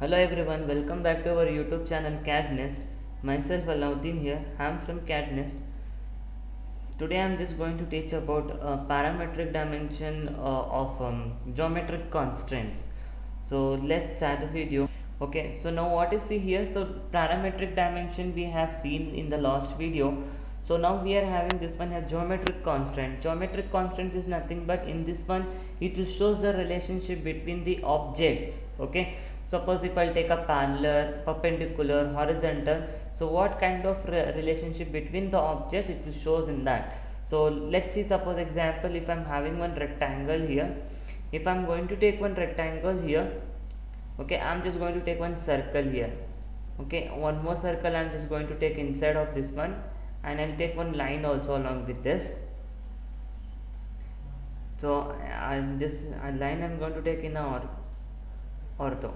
Hello everyone, welcome back to our YouTube channel CAD-Nest. Myself Alauddin here, I am from CAD-Nest. Today I am just going to teach about parametric dimension of geometric constraints. So let's start the video. Okay, so now what you see here, so parametric dimension we have seen in the last video. So now we are having this one as geometric constraint. Geometric constraint is nothing but in this one it will shows the relationship between the objects. Okay, suppose if I'll take a parallel, perpendicular, horizontal, so what kind of relationship between the objects it will shows in that. So let's see, suppose example, if I'm having one rectangle here, if I'm going to take one rectangle here, okay, I'm just going to take one circle here. Okay, one more circle I'm just going to take inside of this one, and I'll take one line also along with this. So this line I'm going to take in a ortho.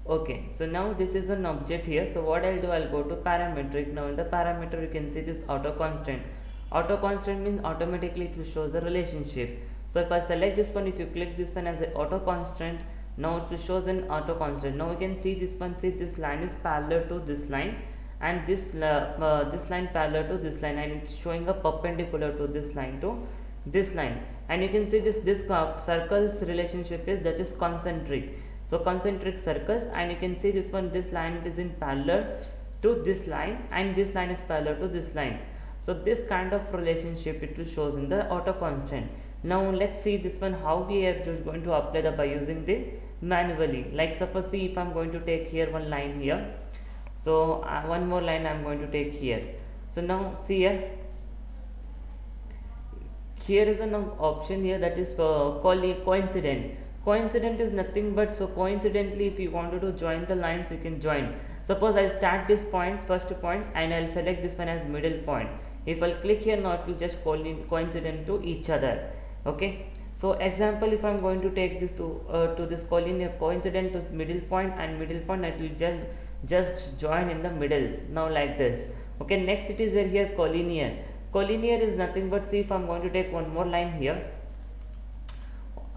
Okay, so now this is an object here. So what I'll do, I'll go to parametric. Now in the parameter you can see this auto constraint. Auto constraint means automatically it will show the relationship. So if I select this one, if you click this one as an auto constraint, now it will shows an auto constraint. Now you can see this one, see this line is parallel to this line, and this line parallel to this line, and it's showing a perpendicular to this line to this line. And you can see this circles relationship is, that is concentric. So concentric circles, and you can see this one, this line is in parallel to this line, and this line is parallel to this line. So this kind of relationship it will shows in the auto constraint. Now let's see this one, how we are just going to apply that by using the manually. Like suppose, see, if I'm going to take here one line here, so one more line I'm going to take here. So now see here is an option here, that is coincident. Coincident is nothing but, so coincidentally if you wanted to join the lines, you can join. Suppose I start this point, first point, and I'll select this one as middle point. If I'll click here, now it will just coincident to each other. Okay, so example, if I'm going to take this to this coincident to middle point, and middle point, it will just join in the middle, now like this. Okay, next it is here collinear. Collinear is nothing but, see, if I'm going to take one more line here,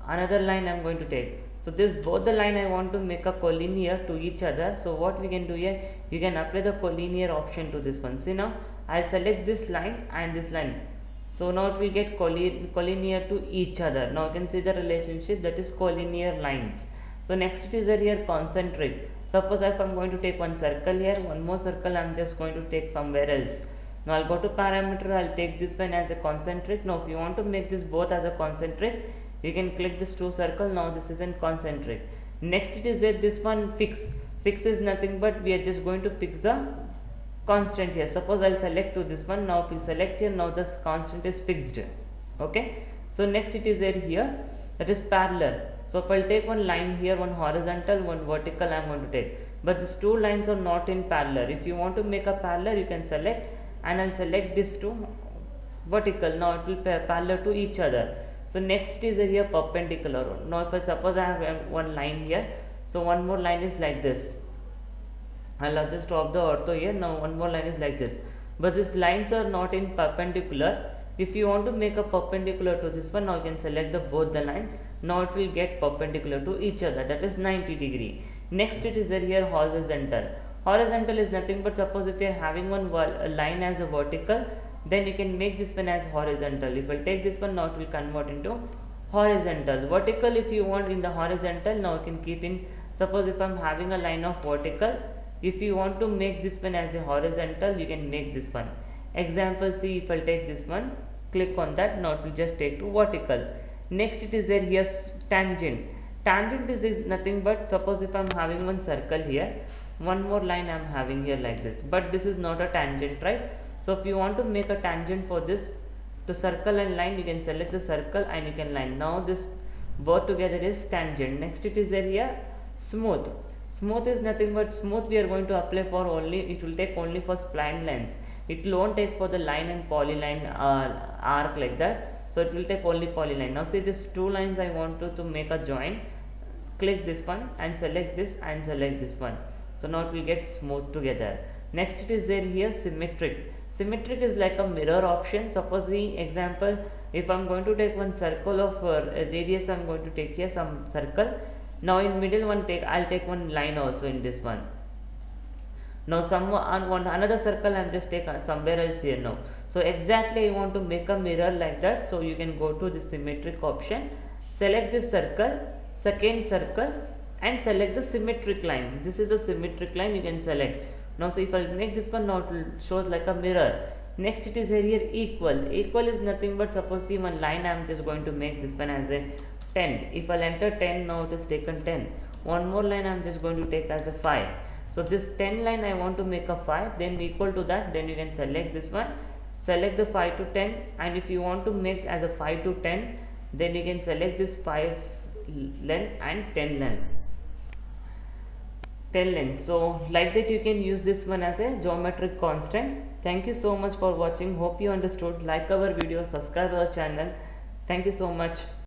another line I'm going to take. So this both the line I want to make a collinear to each other. So what we can do here, you can apply the collinear option to this one. See, now I select this line and this line. So now it will get collinear to each other. Now you can see the relationship, that is collinear lines. So next it is here concentric. Suppose if I'm going to take one circle here, one more circle I'm just going to take somewhere else. Now I'll go to parameter, I'll take this one as a concentric. Now if you want to make this both as a concentric, you can click this two circle. Now this is in concentric. Next it is this one fix. Fix is nothing but we are just going to fix the constant here. Suppose I'll select to this one. Now if you select here, now this constant is fixed. Okay, so next it is here, that is parallel. So if I'll take one line here, one horizontal, one vertical I'm going to take, but these two lines are not in parallel. If you want to make a parallel, you can select, and I'll select this two vertical. Now it will parallel to each other. So next is here perpendicular. Now if I suppose I have one line here, so one more line is like this. I'll just drop the ortho here. Now one more line is like this, but these lines are not in perpendicular. If you want to make a perpendicular to this one, now you can select the both the line. Now it will get perpendicular to each other, that is 90 degree. Next it is here horizontal. Horizontal is nothing but, suppose if you are having one line as a vertical, then you can make this one as horizontal. If I take this one, now it will convert into horizontal. Vertical, if you want in the horizontal, now you can keep in, suppose if I'm having a line of vertical, if you want to make this one as a horizontal, you can make this one. Example, see, if I take this one, click on that, now it will just take to vertical. Next it is here tangent. Tangent is nothing but, suppose if I'm having one circle here, one more line I'm having here like this, but this is not a tangent, right? So if you want to make a tangent for this to circle and line, you can select the circle and you can line. Now this both together is tangent. Next it is here smooth. Smooth is nothing but, smooth we are going to apply for only, it will take only for spline lines. It won't take for the line and polyline arc like that. So it will take only polyline. Now see, these two lines I want to make a join. Click this one and select this and select this one. So now it will get smooth together. Next it is here symmetric. Symmetric is like a mirror option. Suppose the example, if I'm going to take one circle of radius, I'm going to take here some circle. Now in middle one I'll take one line also in this one. Now another circle I'm just take somewhere else here now. So exactly I want to make a mirror like that. So you can go to the symmetric option, select this circle, second circle, and select the symmetric line. This is the symmetric line you can select. Now so if I make this one, now it will shows like a mirror. Next it is here equal. Equal is nothing but supposedly one line I am just going to make this one as a 10. If I'll enter 10, now it is taken 10. One more line I am just going to take as a 5. So this 10 line I want to make a 5, then equal to that, then you can select this one, select the 5 to 10, and if you want to make as a 5 to 10, then you can select this 5 length and 10 length. 10 length. So like that you can use this one as a geometric constant. Thank you so much for watching. Hope you understood. Like our video, subscribe our channel. Thank you so much.